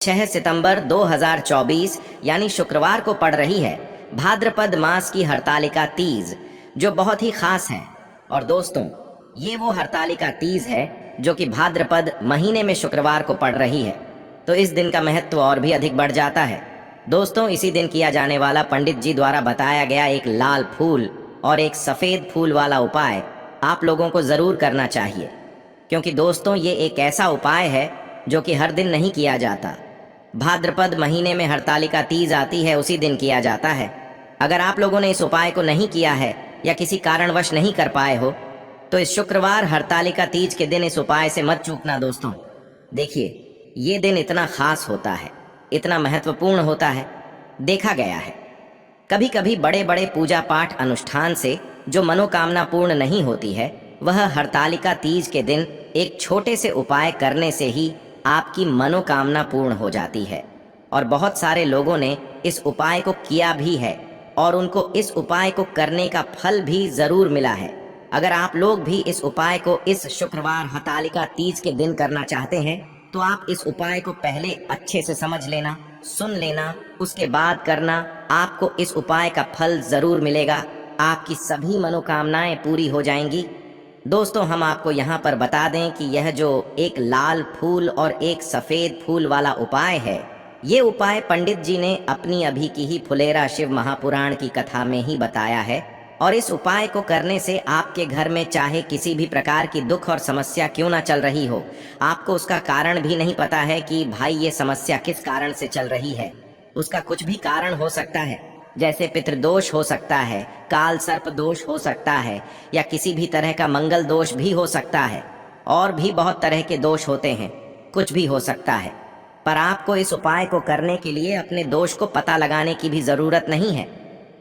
6 सितंबर 2024 यानी शुक्रवार को पड़ रही है भाद्रपद मास की हरतालिका तीज, जो बहुत ही खास है। और दोस्तों, ये वो हरतालिका तीज है जो कि भाद्रपद महीने में शुक्रवार को पड़ रही है, तो इस दिन का महत्व और भी अधिक बढ़ जाता है। दोस्तों, इसी दिन किया जाने वाला पंडित जी द्वारा बताया गया एक लाल फूल और एक सफ़ेद फूल वाला उपाय आप लोगों को ज़रूर करना चाहिए, क्योंकि दोस्तों ये एक ऐसा उपाय है जो कि हर दिन नहीं किया जाता। भाद्रपद महीने में हरतालिका तीज आती है, उसी दिन किया जाता है। अगर आप लोगों ने इस उपाय को नहीं किया है या किसी कारणवश नहीं कर पाए हो, तो इस शुक्रवार हरतालिका तीज के दिन इस उपाय से मत चूकना। दोस्तों देखिए, ये दिन इतना खास होता है, इतना महत्वपूर्ण होता है। देखा गया है कभी कभी बड़े बड़े पूजा पाठ अनुष्ठान से जो मनोकामना पूर्ण नहीं होती है, वह हरतालिका तीज के दिन एक छोटे से उपाय करने से ही आपकी मनोकामना पूर्ण हो जाती है। और बहुत सारे लोगों ने इस उपाय को किया भी है और उनको इस उपाय को करने का फल भी ज़रूर मिला है। अगर आप लोग भी इस उपाय को इस शुक्रवार हरतालिका तीज के दिन करना चाहते हैं, तो आप इस उपाय को पहले अच्छे से समझ लेना, सुन लेना, उसके बाद करना। आपको इस उपाय का फल ज़रूर मिलेगा, आपकी सभी मनोकामनाएं पूरी हो जाएंगी। दोस्तों, हम आपको यहाँ पर बता दें कि यह जो एक लाल फूल और एक सफ़ेद फूल वाला उपाय है, ये उपाय पंडित जी ने अपनी अभी की ही फुलेरा शिव महापुराण की कथा में ही बताया है। और इस उपाय को करने से आपके घर में चाहे किसी भी प्रकार की दुख और समस्या क्यों ना चल रही हो, आपको उसका कारण भी नहीं पता है कि भाई ये समस्या किस कारण से चल रही है, उसका कुछ भी कारण हो सकता है। जैसे पितृदोष हो सकता है, काल सर्प दोष हो सकता है, या किसी भी तरह का मंगल दोष भी हो सकता है, और भी बहुत तरह के दोष होते हैं, कुछ भी हो सकता है। पर आपको इस उपाय को करने के लिए अपने दोष को पता लगाने की भी ज़रूरत नहीं है।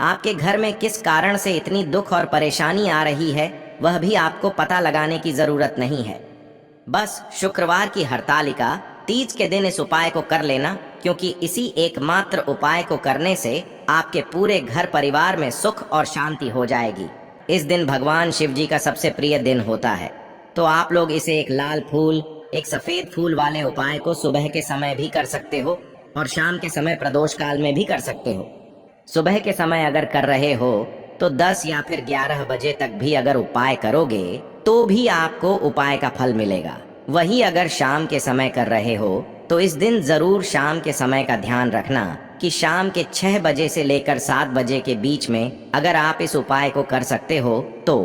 आपके घर में किस कारण से इतनी दुख और परेशानी आ रही है, वह भी आपको पता लगाने की ज़रूरत नहीं है। बस शुक्रवार की हरतालिका तीज के दिन इस उपाय को कर लेना, क्योंकि इसी एकमात्र उपाय को करने से आपके पूरे घर परिवार में सुख और शांति हो जाएगी। इस दिन भगवान शिव जी का सबसे प्रिय दिन होता है, तो आप लोग इसे एक लाल फूल, एक सफ़ेद फूल वाले उपाय को सुबह के समय भी कर सकते हो और शाम के समय प्रदोष काल में भी कर सकते हो। सुबह के समय अगर कर रहे हो तो 10 या फिर 11 बजे तक भी अगर उपाय करोगे तो भी आपको उपाय का फल मिलेगा। वही अगर शाम के समय कर रहे हो तो इस दिन ज़रूर शाम के समय का ध्यान रखना कि शाम के 6 बजे से लेकर 7 बजे के बीच में अगर आप इस उपाय को कर सकते हो तो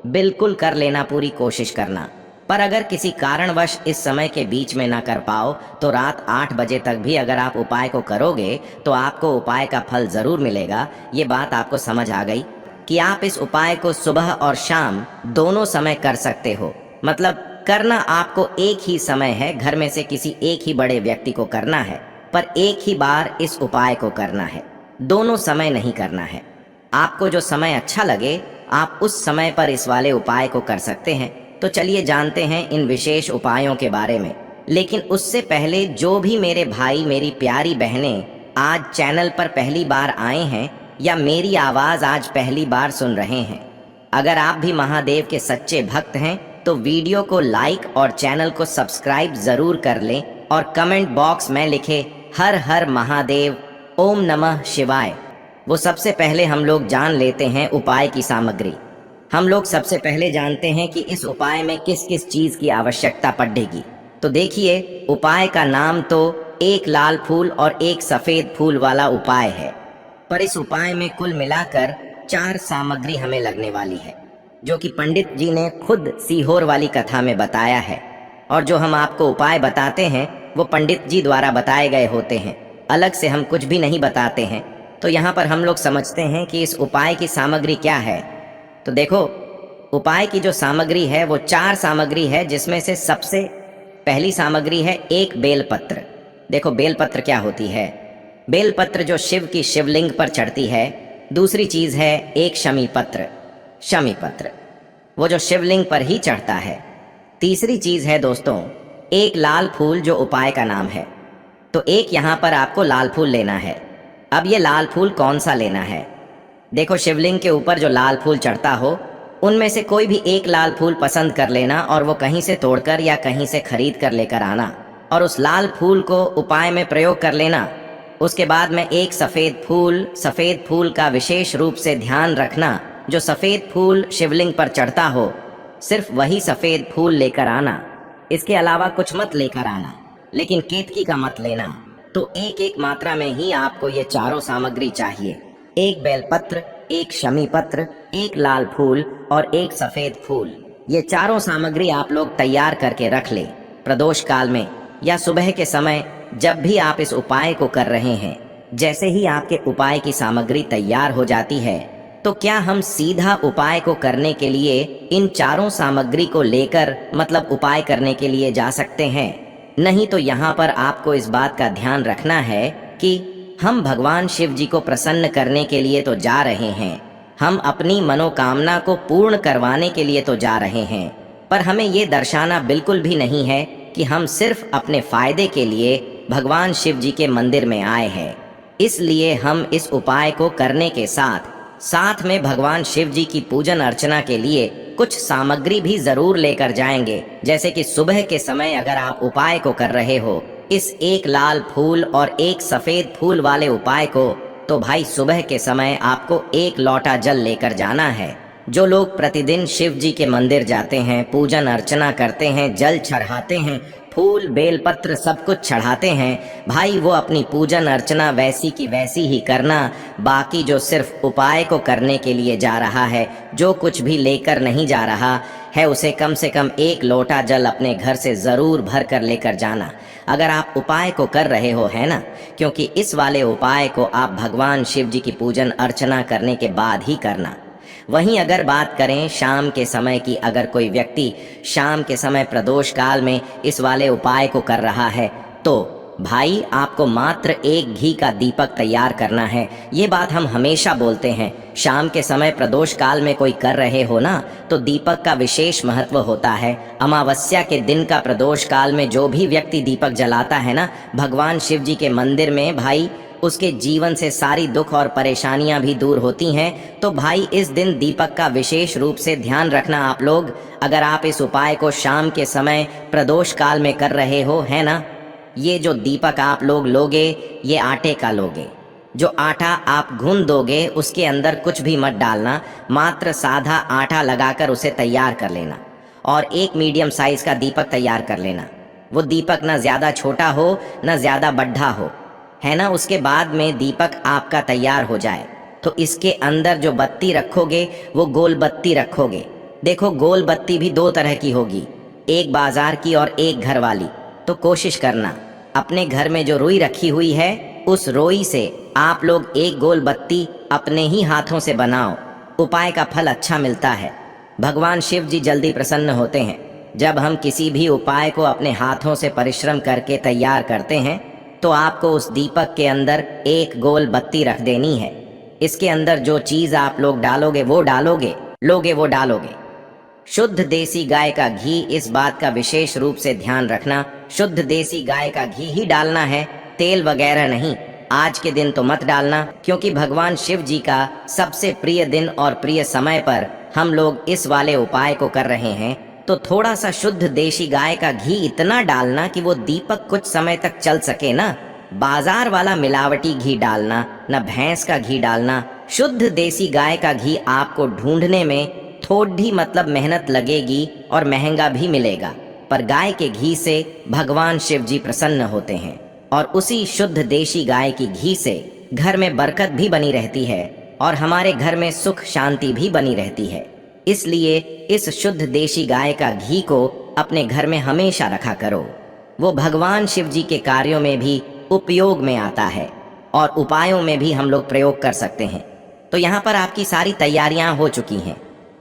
बिल्कुल कर लेना, पूरी कोशिश करना। पर अगर किसी कारणवश इस समय के बीच में ना कर पाओ तो रात 8 बजे तक भी अगर आप उपाय को करोगे तो आपको उपाय का फल ज़रूर मिलेगा। ये बात आपको समझ आ गई कि आप इस उपाय को सुबह और शाम दोनों समय कर सकते हो। मतलब करना आपको एक ही समय है, घर में से किसी एक ही बड़े व्यक्ति को करना है, पर एक ही बार इस उपाय को करना है, दोनों समय नहीं करना है। आपको जो समय अच्छा लगे आप उस समय पर इस वाले उपाय को कर सकते हैं। तो चलिए जानते हैं इन विशेष उपायों के बारे में। लेकिन उससे पहले जो भी मेरे भाई, मेरी प्यारी बहनें आज चैनल पर पहली बार आए हैं या मेरी आवाज़ आज पहली बार सुन रहे हैं, अगर आप भी महादेव के सच्चे भक्त हैं तो वीडियो को लाइक और चैनल को सब्सक्राइब ज़रूर कर लें और कमेंट बॉक्स में लिखे हर हर महादेव, ओम नमः शिवाय। वो सबसे पहले हम लोग जान लेते हैं उपाय की सामग्री। हम लोग सबसे पहले जानते हैं कि इस उपाय में किस किस चीज़ की आवश्यकता पड़ेगी। तो देखिए, उपाय का नाम तो एक लाल फूल और एक सफ़ेद फूल वाला उपाय है, पर इस उपाय में कुल मिलाकर 4 सामग्री हमें लगने वाली है, जो कि पंडित जी ने खुद सीहोर वाली कथा में बताया है। और जो हम आपको उपाय बताते हैं वो पंडित जी द्वारा बताए गए होते हैं, अलग से हम कुछ भी नहीं बताते हैं। तो यहाँ पर हम लोग समझते हैं कि इस उपाय की सामग्री क्या है। तो देखो, उपाय की जो सामग्री है वो 4 सामग्री है, जिसमें से सबसे पहली सामग्री है एक बेलपत्र। देखो बेलपत्र क्या होती है। बेलपत्र जो शिव की शिवलिंग पर चढ़ती है। दूसरी चीज़ है एक शमी पत्र, शमी पत्र वो जो शिवलिंग पर ही चढ़ता है। तीसरी चीज़ है दोस्तों एक लाल फूल, जो उपाय का नाम है। तो एक यहाँ पर आपको लाल फूल लेना है। अब ये लाल फूल कौन सा लेना है? देखो, शिवलिंग के ऊपर जो लाल फूल चढ़ता हो उनमें से कोई भी एक लाल फूल पसंद कर लेना और वो कहीं से तोड़कर या कहीं से खरीद कर लेकर आना और उस लाल फूल को उपाय में प्रयोग कर लेना। उसके बाद में एक सफेद फूल का विशेष रूप से ध्यान रखना। जो सफेद फूल शिवलिंग पर चढ़ता हो, सिर्फ वही सफेद फूल लेकर आना। इसके अलावा कुछ मत लेकर आना, लेकिन केतकी का मत लेना। तो एक एक मात्रा में ही आपको ये चारों सामग्री चाहिए। एक बेलपत्र, एक शमी पत्र, एक लाल फूल और एक सफेद फूल। ये चारों सामग्री आप लोग तैयार करके रख ले। प्रदोष काल में या सुबह के समय जब भी आप इस उपाय को कर रहे हैं, जैसे ही आपके उपाय की सामग्री तैयार हो जाती है, तो क्या हम सीधा उपाय को करने के लिए इन चारों सामग्री को लेकर मतलब उपाय करने के लिए जा सकते हैं? नहीं तो यहाँ पर आपको इस बात का ध्यान रखना है कि हम भगवान शिव जी को प्रसन्न करने के लिए तो जा रहे हैं, हम अपनी मनोकामना को पूर्ण करवाने के लिए तो जा रहे हैं, पर हमें ये दर्शाना बिल्कुल भी नहीं है कि हम सिर्फ अपने फायदे के लिए भगवान शिव जी के मंदिर में आए हैं। इसलिए हम इस उपाय को करने के साथ में भगवान शिव जी की पूजन अर्चना के लिए कुछ सामग्री भी जरूर लेकर जाएंगे। जैसे कि सुबह के समय अगर आप उपाय को कर रहे हो, इस एक लाल फूल और एक सफेद फूल वाले उपाय को, तो भाई सुबह के समय आपको एक लोटा जल लेकर जाना है। जो लोग प्रतिदिन शिव जी के मंदिर जाते हैं, पूजन अर्चना करते हैं, जल चढ़ाते हैं, फूल बेलपत्र सब कुछ चढ़ाते हैं, भाई वो अपनी पूजन अर्चना वैसी की वैसी ही करना। बाकी जो सिर्फ उपाय को करने के लिए जा रहा है, जो कुछ भी लेकर नहीं जा रहा है, उसे कम से कम एक लोटा जल अपने घर से ज़रूर भर कर लेकर जाना। अगर आप उपाय को कर रहे हो, है ना, क्योंकि इस वाले उपाय को आप भगवान शिव जी की पूजन अर्चना करने के बाद ही करना। वहीं अगर बात करें शाम के समय की, अगर कोई व्यक्ति शाम के समय प्रदोष काल में इस वाले उपाय को कर रहा है, तो भाई आपको मात्र एक घी का दीपक तैयार करना है। ये बात हम हमेशा बोलते हैं, शाम के समय प्रदोष काल में कोई कर रहे हो ना, तो दीपक का विशेष महत्व होता है। अमावस्या के दिन का प्रदोष काल में जो भी व्यक्ति दीपक जलाता है ना भगवान शिव जी के मंदिर में, भाई उसके जीवन से सारी दुख और परेशानियां भी दूर होती हैं। तो भाई इस दिन दीपक का विशेष रूप से ध्यान रखना आप लोग। अगर आप इस उपाय को शाम के समय प्रदोष काल में कर रहे हो, है ना, ये जो दीपक आप लोग लोगे, ये आटे का लोगे। जो आटा आप गूंद दोगे उसके अंदर कुछ भी मत डालना, मात्र सादा आटा लगाकर उसे तैयार कर लेना और एक मीडियम साइज का दीपक तैयार कर लेना। वो दीपक ना ज़्यादा छोटा हो ना ज़्यादा बड्ढा हो, है ना। उसके बाद में दीपक आपका तैयार हो जाए तो इसके अंदर जो बत्ती रखोगे वो गोल बत्ती रखोगे। देखो गोल बत्ती भी दो तरह की होगी, एक बाजार की और एक घर वाली। तो कोशिश करना अपने घर में जो रुई रखी हुई है उस रुई से आप लोग एक गोल बत्ती अपने ही हाथों से बनाओ। उपाय का फल अच्छा मिलता है, भगवान शिव जी जल्दी प्रसन्न होते हैं। जब हम किसी भी उपाय को अपने हाथों से परिश्रम करके तैयार करते हैं तो आपको उस दीपक के अंदर एक गोल बत्ती रख देनी है। इसके अंदर जो चीज़ आप लोग डालोगे वो डालोगे। शुद्ध देसी गाय का घी, इस बात का विशेष रूप से ध्यान रखना, शुद्ध देसी गाय का घी ही डालना है, तेल वगैरह नहीं। आज के दिन तो मत डालना, क्योंकि भगवान शिव जी का सबसे प्रिय दिन और प्रिय समय पर हम लोग इस वाले उपाय को कर रहे हैं। तो थोड़ा सा शुद्ध देसी गाय का घी इतना डालना कि वो दीपक कुछ समय तक चल सके ना। बाजार वाला मिलावटी घी डालना, न भैंस का घी डालना। शुद्ध देसी गाय का घी आपको ढूंढने में थोड़ी मतलब मेहनत लगेगी और महंगा भी मिलेगा, पर गाय के घी से भगवान शिव जी प्रसन्न होते हैं और उसी शुद्ध देसी गाय की घी से घर में बरकत भी बनी रहती है और हमारे घर में सुख शांति भी बनी रहती है। इसलिए इस शुद्ध देसी गाय का घी को अपने घर में हमेशा रखा करो। वो भगवान शिव जी के कार्यों में भी उपयोग में आता है और उपायों में भी हम लोग प्रयोग कर सकते हैं। तो यहाँ पर आपकी सारी तैयारियां हो चुकी हैं।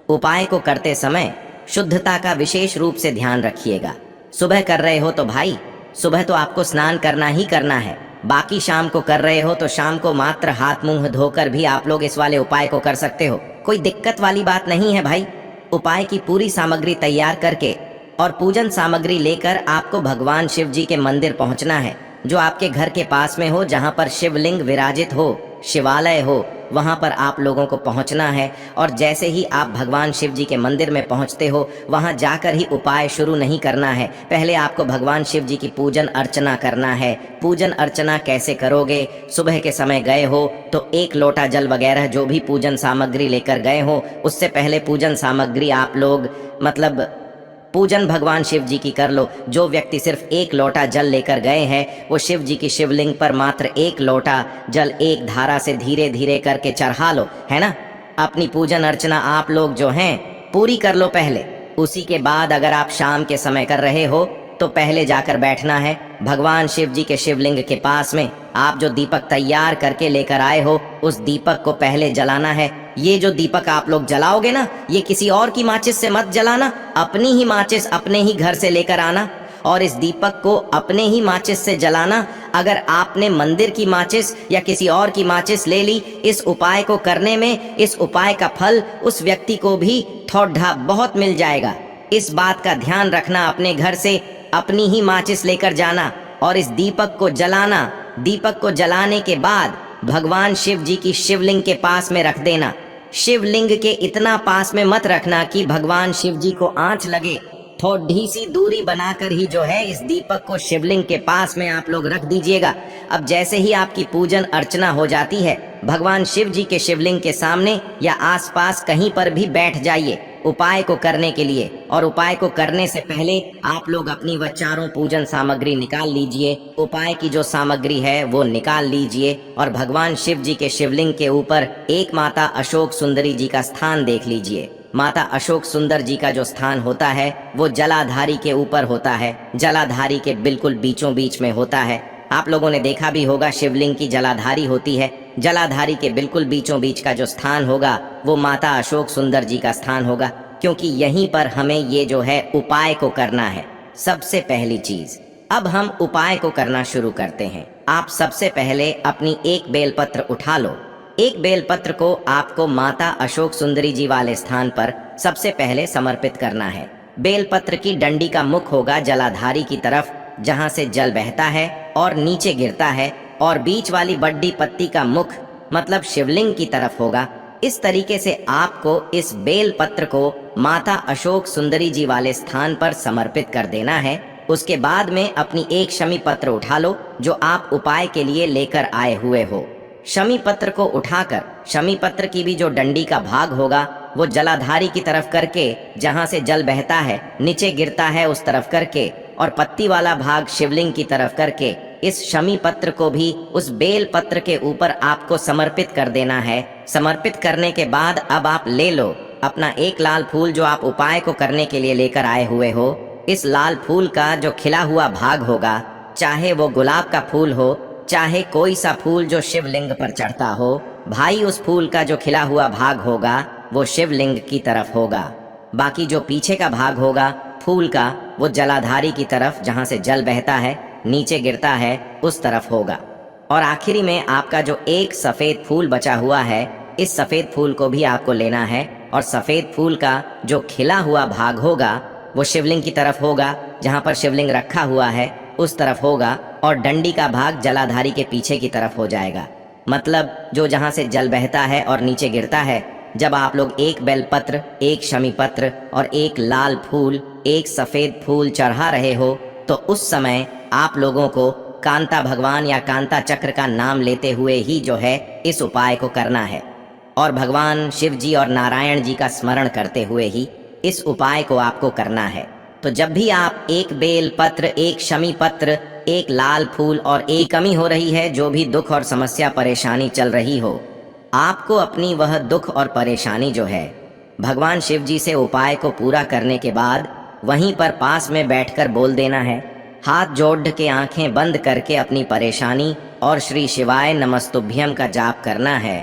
उपाय को करते समय शुद्धता का विशेष रूप से ध्यान रखिएगा। सुबह कर रहे हो तो भाई सुबह तो आपको स्नान करना ही करना है। बाकी शाम को कर रहे हो तो शाम को मात्र हाथ मुंह धोकर भी आप लोग इस वाले उपाय को कर सकते हो, कोई दिक्कत वाली बात नहीं है भाई। उपाय की पूरी सामग्री तैयार करके और पूजन सामग्री लेकर आपको भगवान शिव जी के मंदिर पहुंचना है, जो आपके घर के पास में हो, जहां पर शिवलिंग विराजित हो, शिवालय हो, वहाँ पर आप लोगों को पहुँचना है। और जैसे ही आप भगवान शिव जी के मंदिर में पहुँचते हो, वहाँ जाकर ही उपाय शुरू नहीं करना है। पहले आपको भगवान शिव जी की पूजन अर्चना करना है। पूजन अर्चना कैसे करोगे? सुबह के समय गए हो तो 1 लोटा जल वगैरह जो भी पूजन सामग्री लेकर गए हो, उससे पहले पूजन सामग्री आप लोग मतलब पूजन भगवान शिव जी की कर लो। जो व्यक्ति सिर्फ 1 लोटा जल लेकर गए हैं, वो शिव जी की शिवलिंग पर मात्र 1 लोटा जल एक धारा से धीरे धीरे करके चढ़ा लो, है ना। अपनी पूजन अर्चना आप लोग जो हैं पूरी कर लो पहले। उसी के बाद अगर आप शाम के समय कर रहे हो तो पहले जाकर बैठना है भगवान शिव जी के शिवलिंग के पास में। आप जो दीपक तैयार करके लेकर आए हो, उस दीपक को पहले जलाना है। ये जो दीपक आप लोग जलाओगे ना, ये किसी और की माचिस से मत जलाना, अपनी ही माचिस अपने ही घर से लेकर आना और इस दीपक को अपने ही माचिस से जलाना। अगर आपने मंदिर की माचिस या किसी और की माचिस ले ली, इस उपाय को करने में इस उपाय का फल उस व्यक्ति को भी थोड़ा बहुत मिल जाएगा। इस बात का ध्यान रखना, अपने घर से अपनी ही माचिस लेकर जाना और इस दीपक को जलाना। दीपक को जलाने के बाद भगवान शिव जी की शिवलिंग के पास में रख देना। शिवलिंग के इतना पास में मत रखना कि भगवान शिव जी को आंच लगे। थोड़ी सी दूरी बनाकर ही जो है इस दीपक को शिवलिंग के पास में आप लोग रख दीजिएगा। अब जैसे ही आपकी पूजन अर्चना हो जाती है, भगवान शिव जी के शिवलिंग के सामने या आसपास कहीं पर भी बैठ जाइए उपाय को करने के लिए। और उपाय को करने से पहले आप लोग अपनी वह चारों पूजन सामग्री निकाल लीजिए। उपाय की जो सामग्री है वो निकाल लीजिए और भगवान शिव जी के शिवलिंग के ऊपर एक माता अशोक सुंदरी जी का स्थान देख लीजिए। माता अशोक सुंदर जी का जो स्थान होता है वो जलाधारी के ऊपर होता है, जलाधारी के बिल्कुल बीचों बीच में होता है। आप लोगों ने देखा भी होगा शिवलिंग की जलाधारी होती है। जलाधारी के बिल्कुल बीचों बीच का जो स्थान होगा वो माता अशोक सुंदर जी का स्थान होगा, क्योंकि यहीं पर हमें ये जो है उपाय को करना है। सबसे पहली चीज, अब हम उपाय को करना शुरू करते हैं। आप सबसे पहले अपनी एक बेलपत्र उठा लो। एक बेलपत्र को आपको माता अशोक सुंदरी जी वाले स्थान पर सबसे पहले समर्पित करना है। बेलपत्र की डंडी का मुख होगा जलाधारी की तरफ, जहां से जल बहता है और नीचे गिरता है, और बीच वाली बड्डी पत्ती का मुख मतलब शिवलिंग की तरफ होगा। इस तरीके से आपको इस बेल पत्र को माता अशोक सुंदरी जी वाले स्थान पर समर्पित कर देना है। उसके बाद में अपनी एक शमी पत्र उठा लो जो आप उपाय के लिए लेकर आए हुए हो। शमी पत्र को उठाकर शमी पत्र की भी जो डंडी का भाग होगा वो जलाधारी की तरफ करके, जहां से जल बहता है नीचे गिरता है उस तरफ करके, और पत्ती वाला भाग शिवलिंग की तरफ करके इस शमी पत्र को भी उस बेल पत्र के ऊपर आपको समर्पित कर देना है। समर्पित करने के बाद अब आप ले लो अपना एक लाल फूल जो आप उपाय को करने के लिए लेकर आए हुए हो। इस लाल फूल का जो खिला हुआ भाग होगा, चाहे वो गुलाब का फूल हो, चाहे कोई सा फूल जो शिवलिंग पर चढ़ता हो, भाई उस फूल का जो खिला हुआ भाग होगा वो शिवलिंग की तरफ होगा। बाकी जो पीछे का भाग होगा फूल का, वो जलाधारी की तरफ, जहां से जल बहता है नीचे गिरता है उस तरफ होगा। और आखिरी में आपका जो एक सफेद फूल बचा हुआ है, इस सफेद फूल को भी आपको लेना है और सफेद फूल का जो खिला हुआ भाग होगा वो शिवलिंग की तरफ होगा, जहां पर शिवलिंग रखा हुआ है उस तरफ होगा, और डंडी का भाग जलाधारी के पीछे की तरफ हो जाएगा। मतलब जो जहां से जल बहता है और नीचे गिरता है, जब आप लोग एक बेलपत्र, एक शमी पत्र और एक लाल फूल, एक सफेद फूल चढ़ा रहे हो, तो उस समय आप लोगों को कांता भगवान या कांता चक्र का नाम लेते हुए ही जो है इस उपाय को करना है, और भगवान शिव जी और नारायण जी का स्मरण करते हुए ही इस उपाय को आपको करना है। तो जब भी आप एक बेल पत्र, एक शमी पत्र, एक लाल फूल और एक कमी हो रही है, जो भी दुख और समस्या परेशानी चल रही हो, आपको अपनी वह दुख और परेशानी जो है भगवान शिव जी से उपाय को पूरा करने के बाद वहीं पर पास में बैठकर बोल देना है। हाथ जोड़ के आंखें बंद करके अपनी परेशानी और श्री शिवाय नमस्तुभ्यम का जाप करना है।